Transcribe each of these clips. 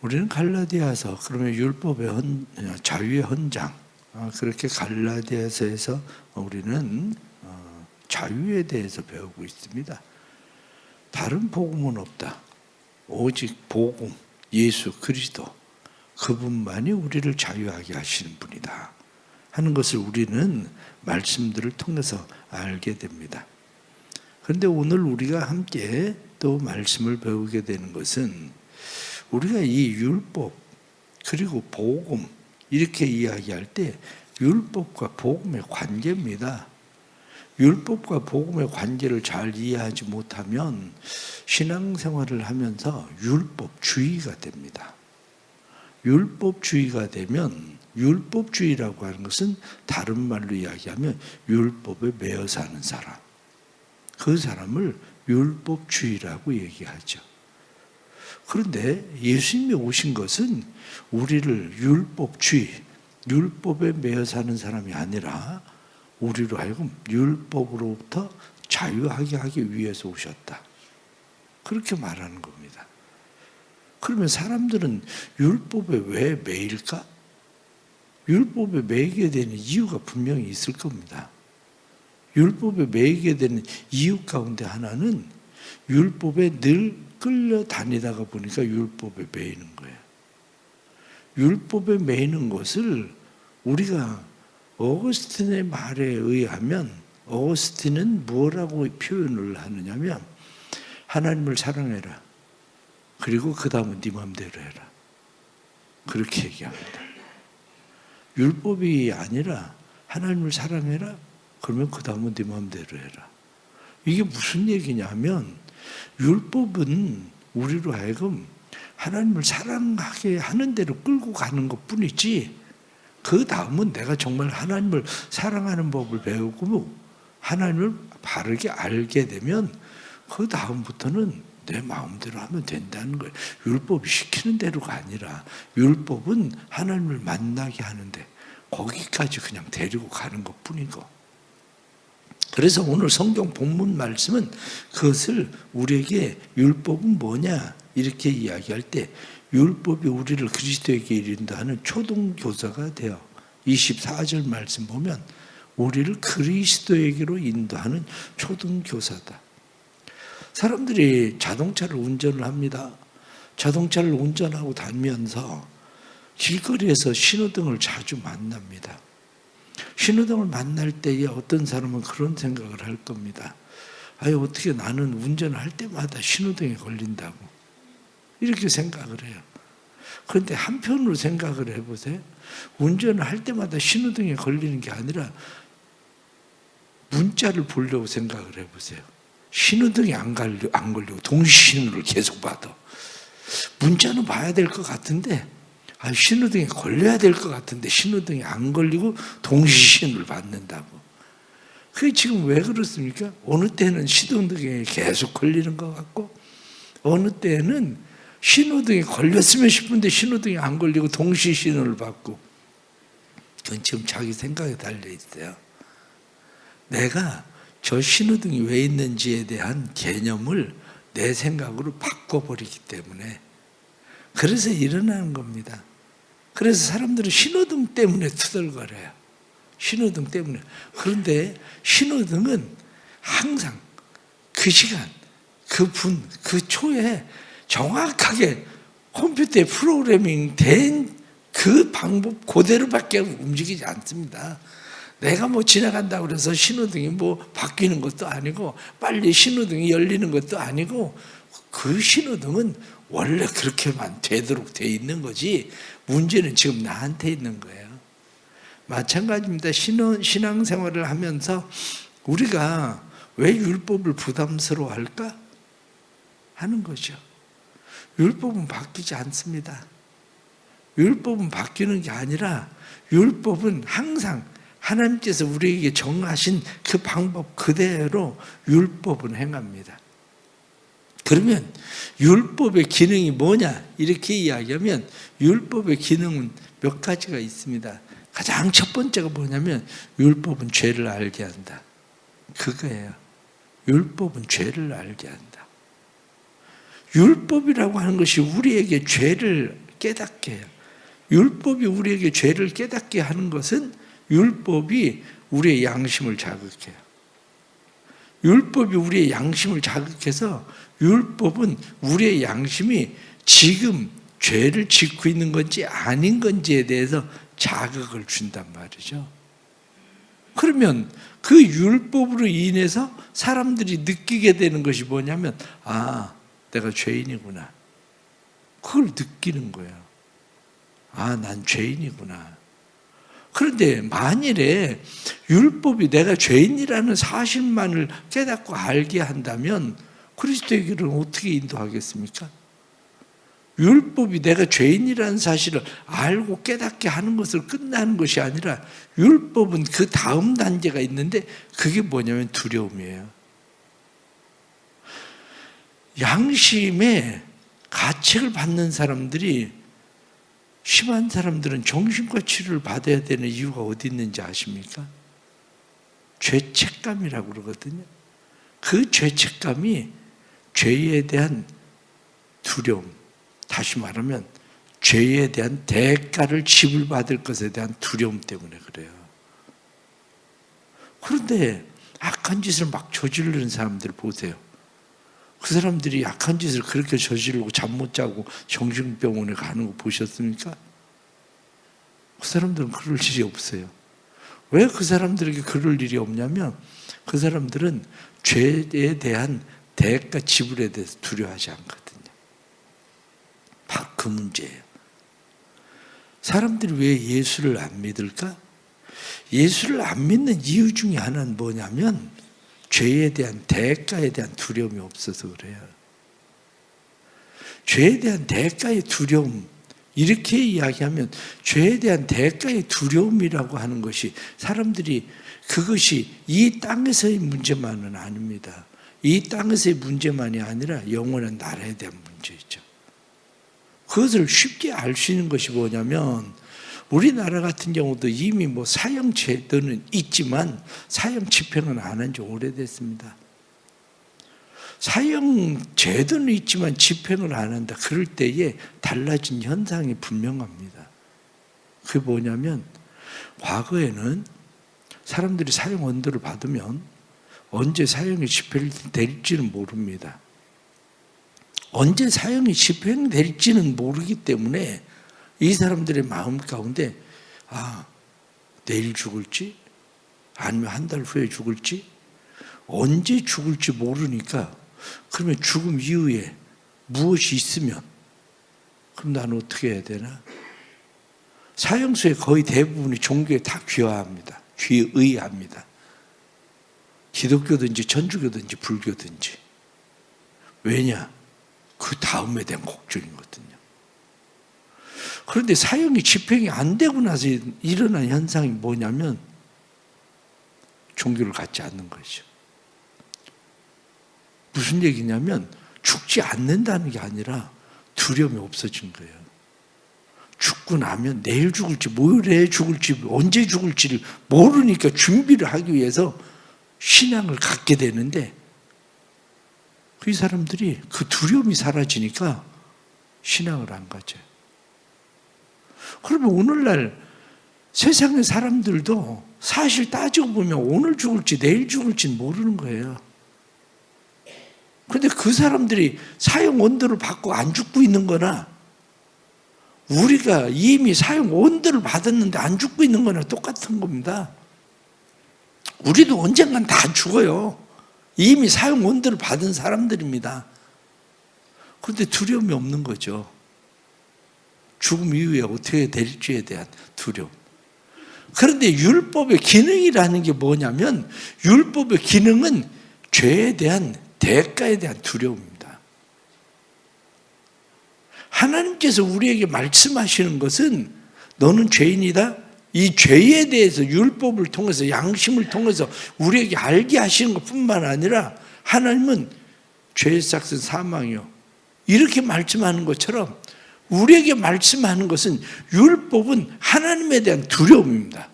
우리는 갈라디아서 그러면 율법의 자유의 헌장, 그렇게 갈라디아서에서 우리는 자유에 대해서 배우고 있습니다. 다른 복음은 없다. 오직 복음, 예수 그리스도, 그분만이 우리를 자유하게 하시는 분이다 하는 것을 우리는 말씀들을 통해서 알게 됩니다. 그런데 오늘 우리가 함께 또 말씀을 배우게 되는 것은 우리가 이 율법 그리고 복음 이렇게 이야기할 때 율법과 복음의 관계입니다. 율법과 복음의 관계를 잘 이해하지 못하면 신앙생활을 하면서 율법주의가 됩니다. 율법주의가 되면, 율법주의라고 하는 것은 다른 말로 이야기하면 율법에 매여 사는 사람, 그 사람을 율법주의라고 얘기하죠. 그런데 예수님이 오신 것은 우리를 율법주의, 율법에 매여 사는 사람이 아니라 우리로 하여금 율법으로부터 자유하게 하기 위해서 오셨다, 그렇게 말하는 겁니다. 그러면 사람들은 율법에 왜 매일까? 율법에 매이게 되는 이유가 분명히 있을 겁니다. 율법에 매이게 되는 이유 가운데 하나는 율법에 늘 끌려다니다가 보니까 율법에 매이는 거예요. 율법에 매이는 것을 우리가 어거스틴의 말에 의하면, 어거스틴은 뭐라고 표현을 하느냐면 하나님을 사랑해라, 그리고 그 다음은 네 마음대로 해라, 그렇게 얘기합니다. 율법이 아니라 하나님을 사랑해라, 그러면 그 다음은 네 마음대로 해라. 이게 무슨 얘기냐면 율법은 우리로 하여금 하나님을 사랑하게 하는 대로 끌고 가는 것뿐이지, 그 다음은 내가 정말 하나님을 사랑하는 법을 배우고 하나님을 바르게 알게 되면 그 다음부터는 내 마음대로 하면 된다는 거예요. 율법이 시키는 대로가 아니라 율법은 하나님을 만나게 하는데 거기까지 그냥 데리고 가는 것뿐이고, 그래서 오늘 성경 본문 말씀은 그것을 우리에게 율법은 뭐냐 이렇게 이야기할 때 율법이 우리를 그리스도에게 이른다는 초등교사가 되어 24절 말씀 보면 우리를 그리스도에게로 인도하는 초등교사다. 사람들이 자동차를 운전을 합니다. 자동차를 운전하고 다니면서 길거리에서 신호등을 자주 만납니다. 신호등을 만날 때에 어떤 사람은 그런 생각을 할 겁니다. 어떻게 나는 운전을 할 때마다 신호등에 걸린다고, 이렇게 생각을 해요. 그런데 한편으로 생각을 해보세요. 운전을 할 때마다 신호등에 걸리는 게 아니라 문자를 보려고 생각을 해보세요. 신호등이 안 걸리고 동시신호를 계속 받아. 문자는 봐야 될 것 같은데 신호등에 걸려야 될 것 같은데 신호등이 안 걸리고 동시신호를 받는다고. 그게 지금 왜 그렇습니까? 어느 때는 신호등에 계속 걸리는 것 같고 어느 때는 신호등에 걸렸으면 싶은데 신호등이 안 걸리고 동시신호를 받고. 그건 지금 자기 생각에 달려있어요. 내가 저 신호등이 왜 있는지에 대한 개념을 내 생각으로 바꿔버리기 때문에 그래서 일어나는 겁니다. 그래서 사람들은 신호등 때문에 투덜거려요. 신호등 때문에. 그런데 신호등은 항상 그 시간, 그 분, 그 초에 정확하게 컴퓨터에 프로그래밍 된 그 방법 그대로밖에 움직이지 않습니다. 내가 지나간다고 해서 신호등이 바뀌는 것도 아니고 빨리 신호등이 열리는 것도 아니고 그 신호등은 원래 그렇게만 되도록 돼 있는 거지 문제는 지금 나한테 있는 거예요. 마찬가지입니다. 신앙생활을 하면서 우리가 왜 율법을 부담스러워할까 하는 거죠. 율법은 바뀌지 않습니다. 율법은 바뀌는 게 아니라 율법은 항상 하나님께서 우리에게 정하신 그 방법 그대로 율법은 행합니다. 그러면 율법의 기능이 뭐냐 이렇게 이야기하면 율법의 기능은 몇 가지가 있습니다. 가장 첫 번째가 뭐냐면 율법은 죄를 알게 한다. 그거예요. 율법은 죄를 알게 한다. 율법이라고 하는 것이 우리에게 죄를 깨닫게 해요. 율법이 우리에게 죄를 깨닫게 하는 것은 율법이 우리의 양심을 자극해요. 율법이 우리의 양심을 자극해서 율법은 우리의 양심이 지금 죄를 짓고 있는 건지 아닌 건지에 대해서 자극을 준단 말이죠. 그러면 그 율법으로 인해서 사람들이 느끼게 되는 것이 뭐냐면 아, 내가 죄인이구나. 그걸 느끼는 거예요. 아, 난 죄인이구나. 그런데 만일에 율법이 내가 죄인이라는 사실만을 깨닫고 알게 한다면 그리스도의 길은 어떻게 인도하겠습니까? 율법이 내가 죄인이라는 사실을 알고 깨닫게 하는 것을 끝나는 것이 아니라 율법은 그 다음 단계가 있는데 그게 뭐냐면 두려움이에요. 양심의 가책을 받는 사람들이 심한 사람들은 정신과 치료를 받아야 되는 이유가 어디 있는지 아십니까? 죄책감이라고 그러거든요. 그 죄책감이 죄에 대한 두려움, 다시 말하면 죄에 대한 대가를 지불받을 것에 대한 두려움 때문에 그래요. 그런데 악한 짓을 막 저지르는 사람들 보세요. 그 사람들이 악한 짓을 그렇게 저지르고 잠 못 자고 정신병원에 가는 거 보셨습니까? 그 사람들은 그럴 일이 없어요. 왜 그 사람들에게 그럴 일이 없냐면 그 사람들은 죄에 대한 대가 지불에 대해서 두려워하지 않거든요. 바로 그 문제예요. 사람들이 왜 예수를 안 믿을까? 예수를 안 믿는 이유 중에 하나는 뭐냐면 죄에 대한 대가에 대한 두려움이 없어서 그래요. 죄에 대한 대가의 두려움, 이렇게 이야기하면 죄에 대한 대가의 두려움이라고 하는 것이 사람들이 그것이 이 땅에서의 문제만은 아닙니다. 이 땅에서의 문제만이 아니라 영원한 나라에 대한 문제이죠. 그것을 쉽게 알 수 있는 것이 뭐냐면 우리나라 같은 경우도 이미 사형 제도는 있지만 사형 집행은 안 한 지 오래됐습니다. 사형 제도는 있지만 집행을 안 한다. 그럴 때에 달라진 현상이 분명합니다. 그게 뭐냐면 과거에는 사람들이 사형 언도를 받으면 언제 사형이 집행될지는 모릅니다. 언제 사형이 집행될지는 모르기 때문에 이 사람들의 마음 가운데 아, 내일 죽을지 아니면 한 달 후에 죽을지 언제 죽을지 모르니까 그러면 죽음 이후에 무엇이 있으면 그럼 나는 어떻게 해야 되나? 사형수의 거의 대부분이 종교에 다 귀화합니다. 귀의합니다. 기독교든지 천주교든지 불교든지. 왜냐? 그 다음에 대한 걱정이거든요. 그런데 사형이 집행이 안 되고 나서 일어난 현상이 뭐냐면 종교를 갖지 않는 것이죠. 무슨 얘기냐면 죽지 않는다는 게 아니라 두려움이 없어진 거예요. 죽고 나면 내일 죽을지 모레 죽을지 언제 죽을지를 모르니까 준비를 하기 위해서 신앙을 갖게 되는데 그 사람들이 그 두려움이 사라지니까 신앙을 안 가져요. 그러면 오늘날 세상의 사람들도 사실 따지고 보면 오늘 죽을지 내일 죽을지는 모르는 거예요. 그런데 그 사람들이 사형 언도를 받고 안 죽고 있는 거나 우리가 이미 사형 언도를 받았는데 안 죽고 있는 거나 똑같은 겁니다. 우리도 언젠간 다 죽어요. 이미 사형 언도를 받은 사람들입니다. 그런데 두려움이 없는 거죠. 죽음 이후에 어떻게 될지에 대한 두려움. 그런데 율법의 기능이라는 게 뭐냐면 율법의 기능은 죄에 대한 대가에 대한 두려움입니다. 하나님께서 우리에게 말씀하시는 것은 너는 죄인이다. 이 죄에 대해서 율법을 통해서 양심을 통해서 우리에게 알게 하시는 것뿐만 아니라 하나님은 죄의 삭은 사망이요. 이렇게 말씀하는 것처럼 우리에게 말씀하는 것은 율법은 하나님에 대한 두려움입니다.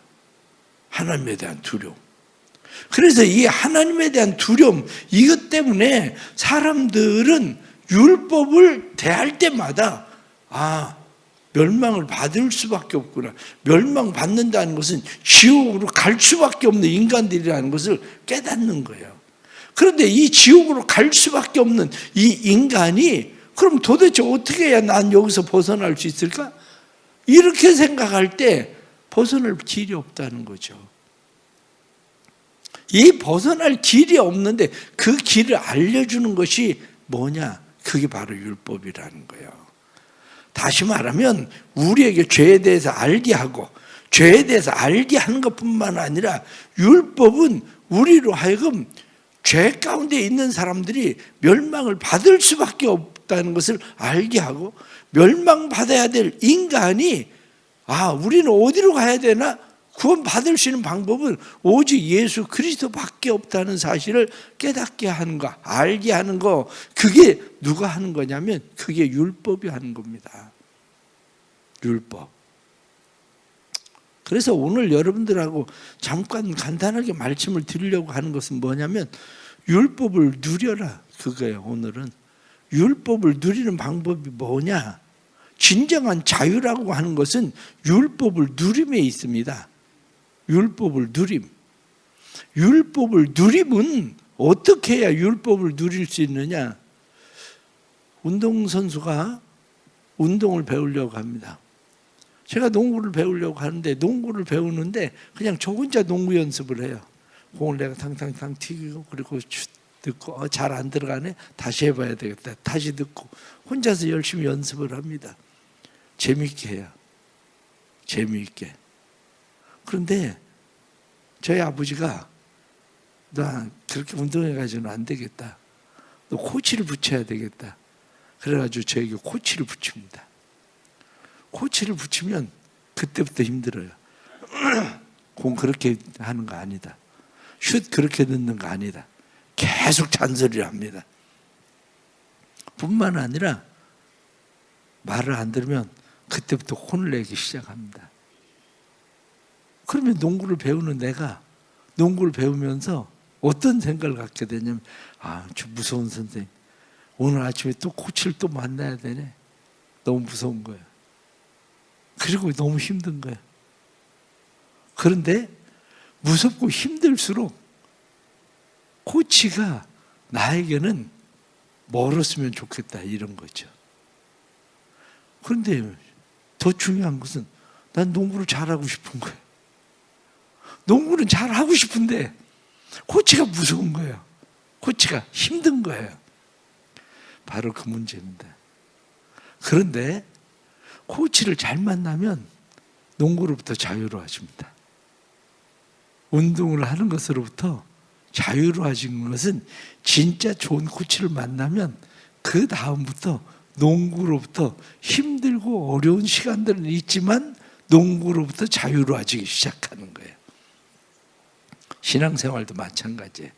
하나님에 대한 두려움. 그래서 이 하나님에 대한 두려움, 이것 때문에 사람들은 율법을 대할 때마다 아, 멸망을 받을 수밖에 없구나. 멸망받는다는 것은 지옥으로 갈 수밖에 없는 인간들이라는 것을 깨닫는 거예요. 그런데 이 지옥으로 갈 수밖에 없는 이 인간이 그럼 도대체 어떻게 해야 난 여기서 벗어날 수 있을까? 이렇게 생각할 때 벗어날 길이 없다는 거죠. 이 벗어날 길이 없는데 그 길을 알려주는 것이 뭐냐? 그게 바로 율법이라는 거예요. 다시 말하면 우리에게 죄에 대해서 알게 하고 죄에 대해서 알게 하는 것뿐만 아니라 율법은 우리로 하여금 죄 가운데 있는 사람들이 멸망을 받을 수밖에 없다는 것을 알게 하고 멸망받아야 될 인간이 우리는 어디로 가야 되나? 구원받을 수 있는 방법은 오직 예수 그리스도밖에 없다는 사실을 깨닫게 하는 거, 알게 하는 거, 그게 누가 하는 거냐면 그게 율법이 하는 겁니다. 율법. 그래서 오늘 여러분들하고 잠깐 간단하게 말씀을 드리려고 하는 것은 뭐냐면 율법을 누려라, 그거예요. 오늘은 율법을 누리는 방법이 뭐냐? 진정한 자유라고 하는 것은 율법을 누림에 있습니다. 율법을 누림. 율법을 누림은 어떻게 해야 율법을 누릴 수 있느냐? 운동선수가 운동을 배우려고 합니다. 제가 농구를 배우려고 하는데 농구를 배우는데 그냥 저 혼자 농구 연습을 해요. 공을 내가 탕탕탕 튀기고 그리고 듣고 잘 안 들어가네? 다시 해봐야 되겠다. 다시 듣고 혼자서 열심히 연습을 합니다. 재미있게 해요. 재미있게. 그런데 저희 아버지가 나 그렇게 운동해가지고는 안 되겠다. 너 코치를 붙여야 되겠다. 그래가지고 저에게 코치를 붙입니다. 코치를 붙이면 그때부터 힘들어요. 공 그렇게 하는 거 아니다. 슛 그렇게 넣는 거 아니다. 계속 잔소리를 합니다. 뿐만 아니라 말을 안 들으면 그때부터 혼을 내기 시작합니다. 그러면 농구를 배우는 내가 농구를 배우면서 어떤 생각을 갖게 되냐면 저 무서운 선생님 오늘 아침에 또 코치를 또 만나야 되네. 너무 무서운 거예요. 그리고 너무 힘든 거예요. 그런데 무섭고 힘들수록 코치가 나에게는 멀었으면 좋겠다 이런 거죠. 그런데 더 중요한 것은 난 농구를 잘하고 싶은 거예요. 농구는 잘하고 싶은데 코치가 무서운 거예요. 코치가 힘든 거예요. 바로 그 문제입니다. 그런데 코치를 잘 만나면 농구로부터 자유로워집니다. 운동을 하는 것으로부터 자유로워지는 것은 진짜 좋은 코치를 만나면 그 다음부터 농구로부터 힘들고 어려운 시간들은 있지만 농구로부터 자유로워지기 시작하는 거예요. 신앙생활도 마찬가지예요.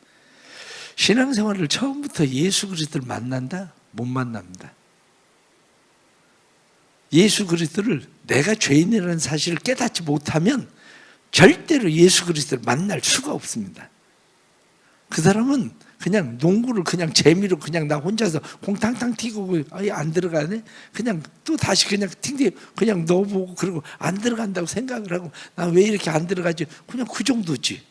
신앙생활을 처음부터 예수 그리스도를 만난다? 못 만납니다. 예수 그리스도를 내가 죄인이라는 사실을 깨닫지 못하면 절대로 예수 그리스도를 만날 수가 없습니다. 그 사람은 그냥 농구를 그냥 재미로 그냥 나 혼자서 공 탕탕 튀고 안 들어가네? 그냥 또 다시 그냥 팅팅 그냥 넣어보고 그러고 안 들어간다고 생각을 하고 나 왜 이렇게 안 들어가지? 그냥 그 정도지.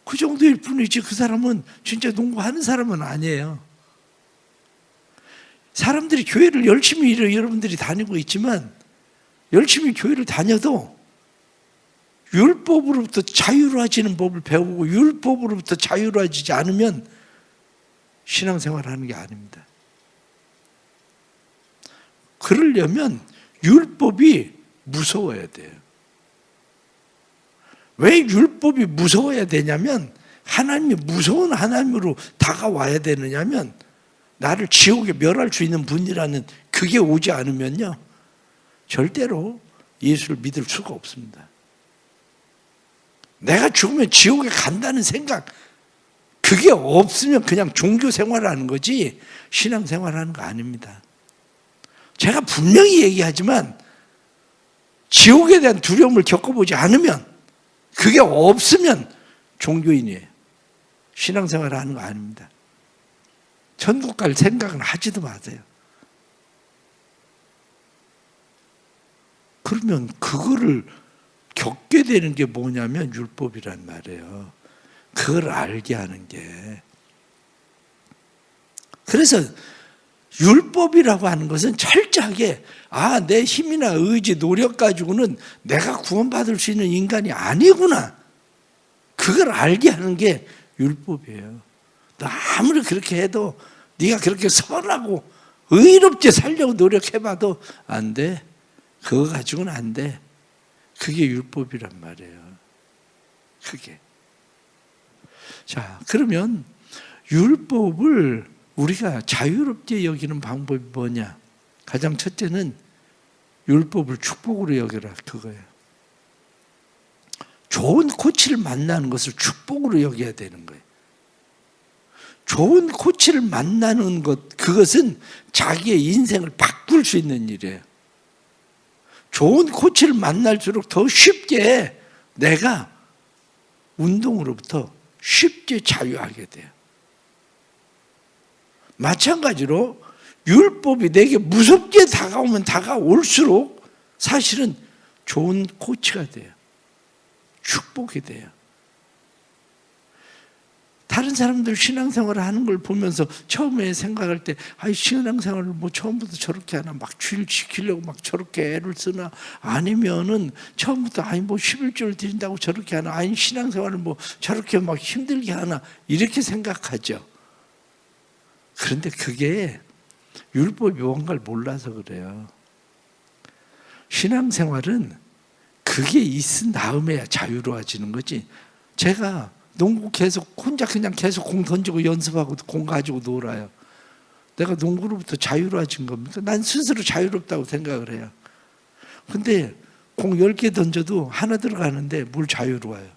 그 정도일 뿐이지 그 사람은 진짜 농구하는 사람은 아니에요. 사람들이 교회를 열심히 여러분들이 다니고 있지만 열심히 교회를 다녀도 율법으로부터 자유로워지는 법을 배우고 율법으로부터 자유로워지지 않으면 신앙생활을 하는 게 아닙니다. 그러려면 율법이 무서워야 돼요. 왜 율법이 무서워야 되냐면 하나님이 무서운 하나님으로 다가와야 되느냐면 나를 지옥에 멸할 수 있는 분이라는 그게 오지 않으면요 절대로 예수를 믿을 수가 없습니다. 내가 죽으면 지옥에 간다는 생각 그게 없으면 그냥 종교 생활하는 거지 신앙 생활하는 거 아닙니다. 제가 분명히 얘기하지만 지옥에 대한 두려움을 겪어보지 않으면 그게 없으면 종교인이에요. 신앙 생활하는 거 아닙니다. 천국 갈 생각은 하지도 마세요. 그러면 그거를 겪게 되는 게 뭐냐면 율법이란 말이에요. 그걸 알게 하는 게. 그래서 율법이라고 하는 것은 철저하게 내 힘이나 의지, 노력 가지고는 내가 구원받을 수 있는 인간이 아니구나. 그걸 알게 하는 게 율법이에요. 너 아무리 그렇게 해도 네가 그렇게 선하고 의롭게 살려고 노력해봐도 안 돼. 그거 가지고는 안 돼. 그게 율법이란 말이에요. 그게. 자, 그러면 율법을 우리가 자유롭게 여기는 방법이 뭐냐? 가장 첫째는 율법을 축복으로 여겨라, 그거예요. 좋은 코치를 만나는 것을 축복으로 여겨야 되는 거예요. 좋은 코치를 만나는 것, 그것은 자기의 인생을 바꿀 수 있는 일이에요. 좋은 코치를 만날수록 더 쉽게 내가 운동으로부터 쉽게 자유하게 돼요. 마찬가지로 율법이 내게 무섭게 다가오면 다가올수록 사실은 좋은 코치가 돼요. 축복이 돼요. 다른 사람들 신앙생활을 하는 걸 보면서 처음에 생각할 때 신앙생활을 뭐 처음부터 저렇게 하나, 막 주일 지키려고 막 저렇게 애를 쓰나, 아니면은 처음부터 뭐 11조를 드린다고 저렇게 하나, 신앙생활을 뭐 저렇게 막 힘들게 하나, 이렇게 생각하죠. 그런데 그게 율법이 뭔가를 몰라서 그래요. 신앙생활은 그게 있은 다음에야 자유로워지는 거지. 제가 농구 계속 혼자 그냥 계속 공 던지고 연습하고 공 가지고 놀아요. 내가 농구로부터 자유로워진 겁니까? 난 스스로 자유롭다고 생각을 해요. 근데 공 10개 던져도 하나 들어가는데 뭘 자유로워요?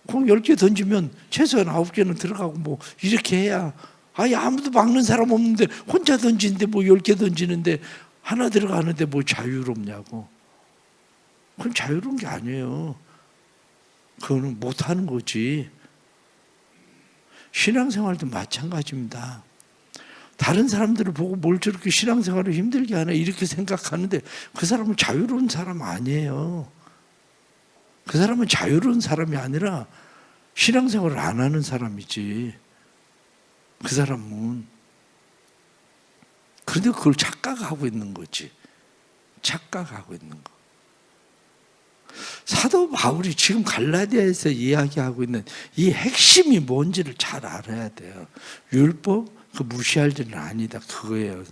공 10개 던지면 최소한 9개는 들어가고 뭐 이렇게 해야, 아무도 막는 사람 없는데 혼자 던지는데 뭐 10개 던지는데 하나 들어가는데 뭐 자유롭냐고. 그건 자유로운 게 아니에요. 그거는 못하는 거지. 신앙생활도 마찬가지입니다. 다른 사람들을 보고 뭘 저렇게 신앙생활을 힘들게 하나 이렇게 생각하는데 그 사람은 자유로운 사람 아니에요. 그 사람은 자유로운 사람이 아니라 신앙생활을 안 하는 사람이지. 그 사람은. 그런데 그걸 착각하고 있는 거지. 착각하고 있는 거. 사도 바울이 지금 갈라디아에서 이야기하고 있는 이 핵심이 뭔지를 잘 알아야 돼요. 율법 그 무시할 일은 아니다, 그거예요.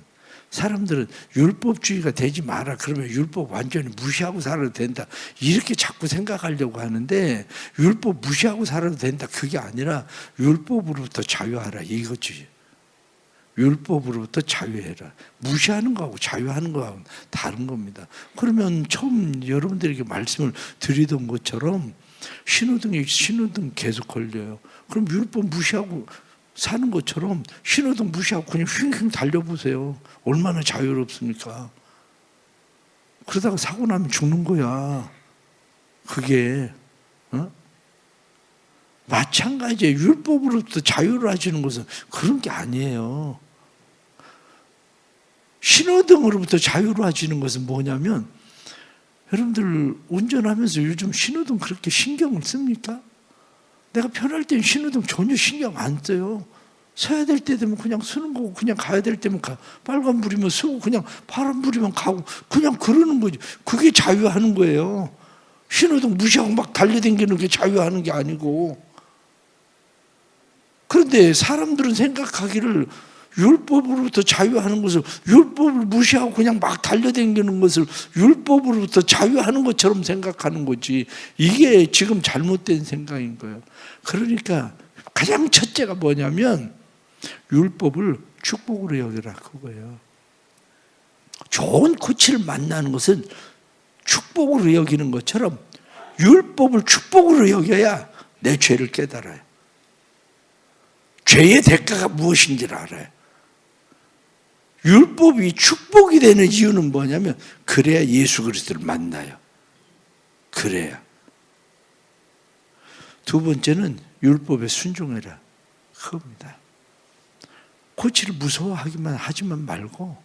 사람들은 율법주의가 되지 마라, 그러면 율법 완전히 무시하고 살아도 된다, 이렇게 자꾸 생각하려고 하는데, 율법 무시하고 살아도 된다 그게 아니라 율법으로부터 자유하라 이거지. 율법으로부터 자유해라. 무시하는 거하고 자유하는 거하고는 다른 겁니다. 그러면 처음 여러분들에게 말씀을 드리던 것처럼 신호등 계속 걸려요. 그럼 율법 무시하고 사는 것처럼 신호등 무시하고 그냥 휙휙 달려보세요. 얼마나 자유롭습니까? 그러다가 사고 나면 죽는 거야. 그게 마찬가지예요. 율법으로부터 자유로워지는 것은 그런 게 아니에요. 신호등으로부터 자유로워지는 것은 뭐냐면, 여러분들 운전하면서 요즘 신호등 그렇게 신경을 씁니까? 내가 편할 땐 신호등 전혀 신경 안 써요. 서야 될 때 되면 그냥 서는 거고, 그냥 가야 될 때면 빨간불이면 서고, 그냥 파란불이면 가고, 그냥 그러는 거지. 그게 자유하는 거예요. 신호등 무시하고 막 달려다니는 게 자유하는 게 아니고. 그런데 사람들은 생각하기를 율법으로부터 자유하는 것을, 율법을 무시하고 그냥 막 달려다니는 것을 율법으로부터 자유하는 것처럼 생각하는 거지. 이게 지금 잘못된 생각인 거예요. 그러니까 가장 첫째가 뭐냐면 율법을 축복으로 여기라, 그거예요. 좋은 코치를 만나는 것은 축복으로 여기는 것처럼 율법을 축복으로 여겨야 내 죄를 깨달아요. 죄의 대가가 무엇인지를 알아요. 율법이 축복이 되는 이유는 뭐냐면, 그래야 예수 그리스도를 만나요. 그래야. 두 번째는 율법에 순종해라, 그겁니다. 코치를 무서워하기만 하지만 말고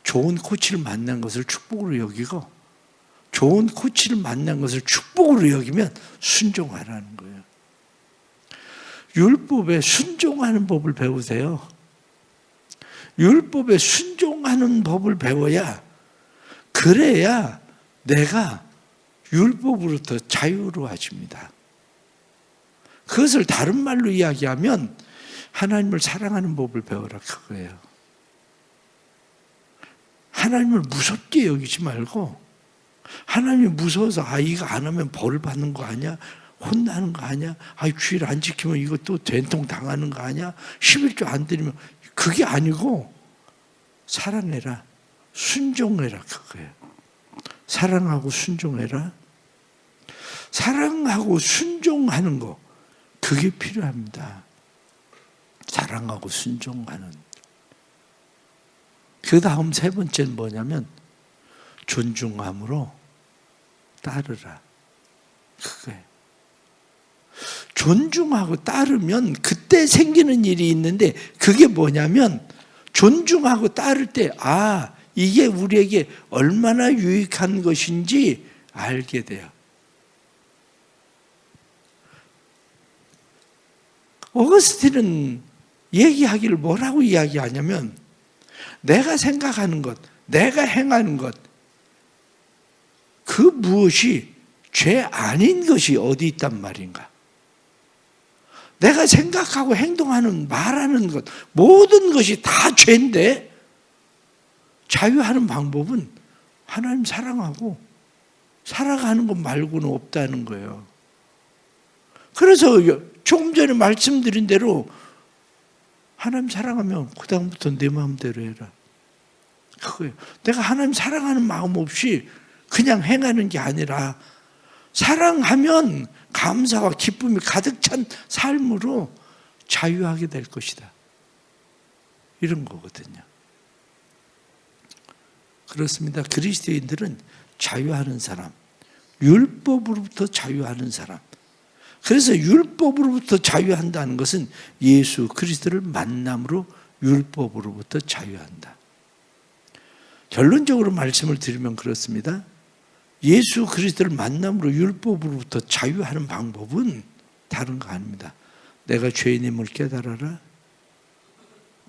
좋은 코치를 만난 것을 축복으로 여기고 좋은 코치를 만난 것을 축복으로 여기면 순종하라는 거예요. 율법에 순종하는 법을 배우세요. 율법에 순종하는 법을 배워야, 그래야 내가 율법으로부터 자유로워집니다. 그것을 다른 말로 이야기하면 하나님을 사랑하는 법을 배워라, 그거예요. 하나님을 무섭게 여기지 말고, 하나님이 무서워서 이거 안 하면 벌 받는 거 아니야? 혼나는 거 아니야? 주일 안 지키면 이거 또 된통 당하는 거 아니야? 11조 안 드리면, 그게 아니고 사랑해라, 순종해라, 그거예요. 사랑하고 순종해라. 사랑하고 순종하는 거, 그게 필요합니다. 사랑하고 순종하는. 그 다음 세 번째는 뭐냐면 존중함으로 따르라, 그거예요. 존중하고 따르면 그때 생기는 일이 있는데, 그게 뭐냐면 존중하고 따를 때 이게 우리에게 얼마나 유익한 것인지 알게 돼요. 어거스틴은 얘기하기를 뭐라고 이야기하냐면, 내가 생각하는 것, 내가 행하는 것, 그 무엇이 죄 아닌 것이 어디 있단 말인가? 내가 생각하고 행동하는, 말하는 것, 모든 것이 다 죄인데 자유하는 방법은 하나님 사랑하고 살아가는 것 말고는 없다는 거예요. 그래서 조금 전에 말씀드린 대로 하나님 사랑하면 그 다음부터 내 마음대로 해라, 그거예요. 내가 하나님 사랑하는 마음 없이 그냥 행하는 게 아니라, 사랑하면 감사와 기쁨이 가득 찬 삶으로 자유하게 될 것이다, 이런 거거든요. 그렇습니다. 그리스도인들은 자유하는 사람, 율법으로부터 자유하는 사람. 그래서 율법으로부터 자유한다는 것은 예수 그리스도를 만남으로 율법으로부터 자유한다. 결론적으로 말씀을 드리면 그렇습니다. 예수 그리스도를 만남으로 율법으로부터 자유하는 방법은 다른 거 아닙니다. 내가 죄인임을 깨달아라.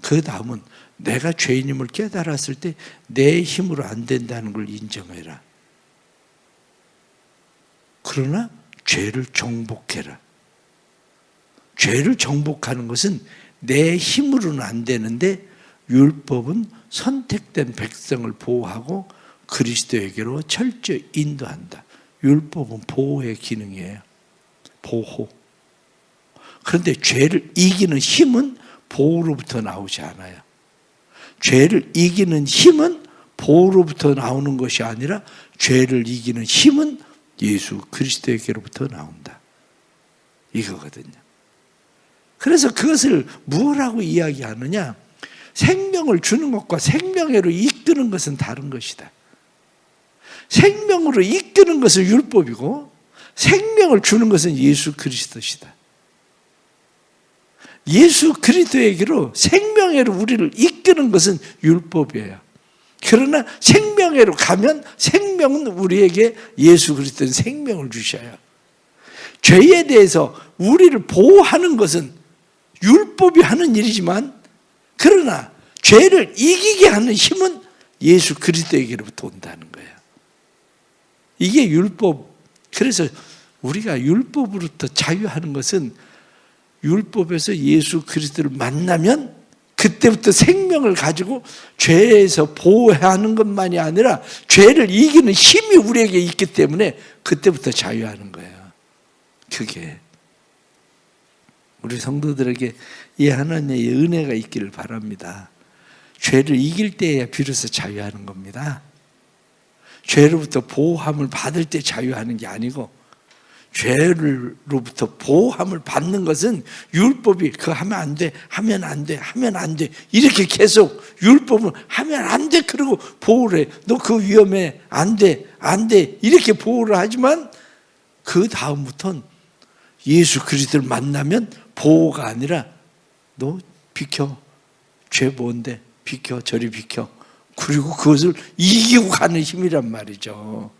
그 다음은 내가 죄인임을 깨달았을 때 내 힘으로 안 된다는 걸 인정해라. 그러나 죄를 정복해라. 죄를 정복하는 것은 내 힘으로는 안 되는데, 율법은 선택된 백성을 보호하고 그리스도에게로 철저히 인도한다. 율법은 보호의 기능이에요. 보호. 그런데 죄를 이기는 힘은 보호로부터 나오지 않아요. 죄를 이기는 힘은 보호로부터 나오는 것이 아니라, 죄를 이기는 힘은 예수 그리스도에게로부터 나온다, 이거거든요. 그래서 그것을 무엇라고 이야기하느냐? 생명을 주는 것과 생명으로 이끄는 것은 다른 것이다. 생명으로 이끄는 것은 율법이고, 생명을 주는 것은 예수 그리스도시다. 예수 그리스도에게로, 생명으로 우리를 이끄는 것은 율법이에요. 그러나 생명으로 가면 생명은 우리에게, 예수 그리스도는 생명을 주셔요. 죄에 대해서 우리를 보호하는 것은 율법이 하는 일이지만, 그러나 죄를 이기게 하는 힘은 예수 그리스도에게로부터 온다는 거예요. 이게 율법. 그래서 우리가 율법으로부터 자유하는 것은, 율법에서 예수 그리스도를 만나면 그때부터 생명을 가지고 죄에서 보호하는 것만이 아니라 죄를 이기는 힘이 우리에게 있기 때문에 그때부터 자유하는 거예요. 그게 우리 성도들에게 이 하나님의 은혜가 있기를 바랍니다. 죄를 이길 때야 비로소 자유하는 겁니다. 죄로부터 보호함을 받을 때 자유하는 게 아니고, 죄로부터 보호함을 받는 것은 율법이 그거 하면 안 돼, 하면 안 돼, 하면 안 돼, 이렇게 계속 율법은 하면 안 돼, 그리고 보호를 해. 너 그거 위험해, 안 돼, 안 돼, 이렇게 보호를 하지만, 그 다음부터는 예수 그리스도를 만나면 보호가 아니라, 너 비켜, 죄 뭔데, 비켜, 저리 비켜, 그리고 그것을 이기고 가는 힘이란 말이죠.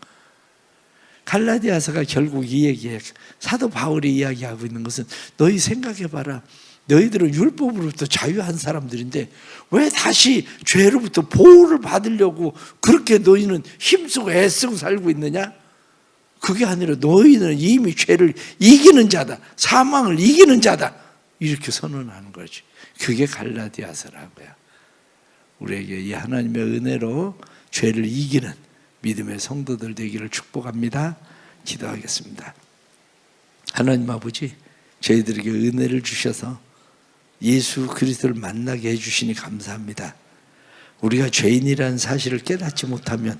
갈라디아서가 결국 이 얘기에 사도 바울이 이야기하고 있는 것은 너희 생각해봐라. 너희들은 율법으로부터 자유한 사람들인데 왜 다시 죄로부터 보호를 받으려고 그렇게 너희는 힘쓰고 애쓰고 살고 있느냐? 그게 아니라 너희는 이미 죄를 이기는 자다. 사망을 이기는 자다. 이렇게 선언하는 거지. 그게 갈라디아서라고요. 우리에게 이 하나님의 은혜로 죄를 이기는 믿음의 성도들 되기를 축복합니다. 기도하겠습니다. 하나님 아버지, 저희들에게 은혜를 주셔서 예수 그리스도를 만나게 해주시니 감사합니다. 우리가 죄인이라는 사실을 깨닫지 못하면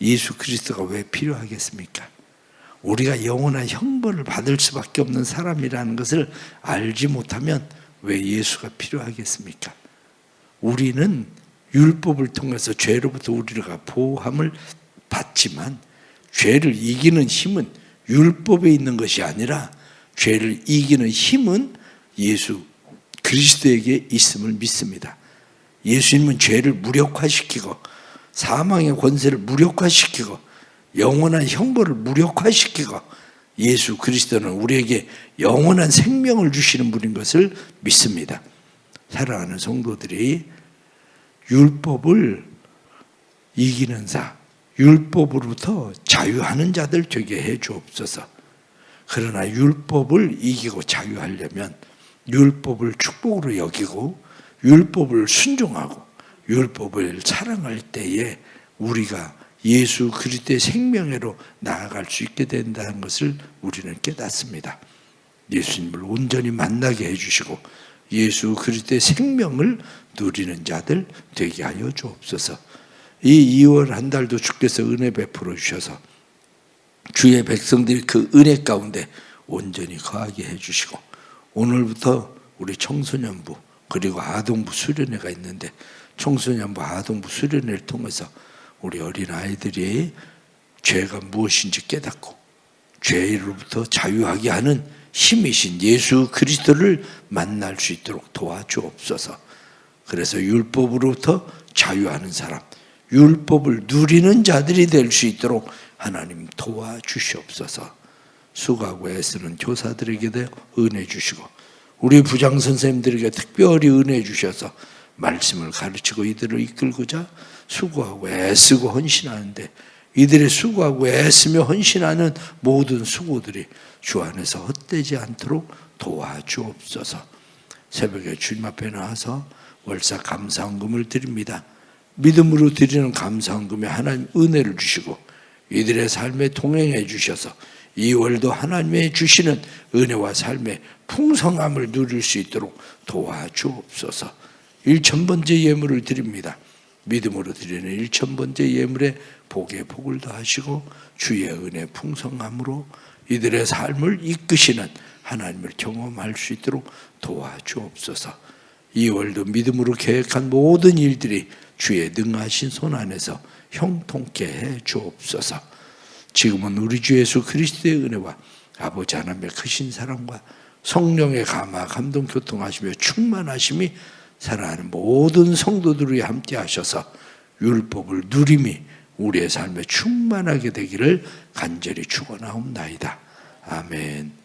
예수 그리스도가 왜 필요하겠습니까? 우리가 영원한 형벌을 받을 수밖에 없는 사람이라는 것을 알지 못하면 왜 예수가 필요하겠습니까? 우리는 율법을 통해서 죄로부터 우리가 보호함을 받지만 죄를 이기는 힘은 율법에 있는 것이 아니라 죄를 이기는 힘은 예수 그리스도에게 있음을 믿습니다. 예수님은 죄를 무력화시키고 사망의 권세를 무력화시키고 영원한 형벌을 무력화시키고 예수 그리스도는 우리에게 영원한 생명을 주시는 분인 것을 믿습니다. 사랑하는 성도들이 율법을 이기는 자, 율법으로부터 자유하는 자들 되게 해 주옵소서. 그러나 율법을 이기고 자유하려면 율법을 축복으로 여기고 율법을 순종하고 율법을 사랑할 때에 우리가 예수 그리스도의 생명회로 나아갈 수 있게 된다는 것을 우리는 깨닫습니다. 예수님을 온전히 만나게 해주시고 예수 그리스도의 생명을 누리는 자들 되게 하여 주옵소서. 이 2월 한 달도 주께서 은혜 베풀어 주셔서 주의 백성들이 그 은혜 가운데 온전히 거하게 해주시고 오늘부터 우리 청소년부 그리고 아동부 수련회가 있는데 청소년부 아동부 수련회를 통해서 우리 어린아이들이 죄가 무엇인지 깨닫고 죄로부터 자유하게 하는 힘이신 예수 그리스도를 만날 수 있도록 도와주옵소서. 그래서 율법으로부터 자유하는 사람, 율법을 누리는 자들이 될 수 있도록 하나님 도와주시옵소서. 수고하고 애쓰는 교사들에게도 은혜 주시고 우리 부장 선생님들에게 특별히 은혜 주셔서 말씀을 가르치고 이들을 이끌고자 수고하고 애쓰고 헌신하는데 이들의 수고하고 애쓰며 헌신하는 모든 수고들이 주 안에서 헛되지 않도록 도와주옵소서. 새벽에 주님 앞에 나와서 월사 감사헌금을 드립니다. 믿음으로 드리는 감사헌금에 하나님 은혜를 주시고 이들의 삶에 동행해 주셔서 이 월도 하나님의 주시는 은혜와 삶의 풍성함을 누릴 수 있도록 도와주옵소서. 1000번째 예물을 드립니다. 믿음으로 드리는 1000번째 예물에 복에 복을 더하시고 주의 은혜 풍성함으로 이들의 삶을 이끄시는 하나님을 경험할 수 있도록 도와주옵소서. 이 월도 믿음으로 계획한 모든 일들이 주의 능하신 손 안에서 형통케 해 주옵소서. 지금은 우리 주 예수 그리스도의 은혜와 아버지 하나님의 크신 사랑과 성령의 감화 감동 교통하시며 충만하심이 사랑하는 모든 성도들이 함께 하셔서 율법을 누림이 우리의 삶에 충만하게 되기를 간절히 축원하옵나이다. 아멘.